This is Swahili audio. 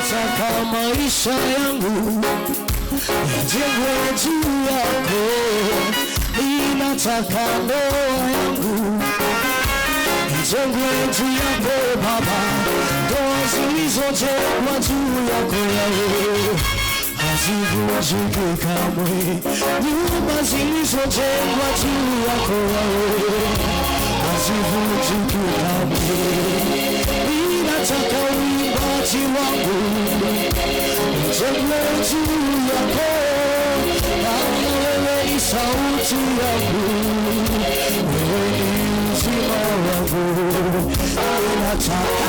Ninataka maisha yangu yajengwe juu yako. Ninataka ndoa yangu ijengwe juu yako Baba. Ndoa zilizojengwa juu yako Yahweh hazivunjiki kamwe. Nyumba zilizojengwa juu yako Yahweh hazivunjiki kamwe. Ninataka uimbaji wangu ujengwe juu yako, maana wewe ni sauti yangu, wewe ni uzima wangu. Ninataka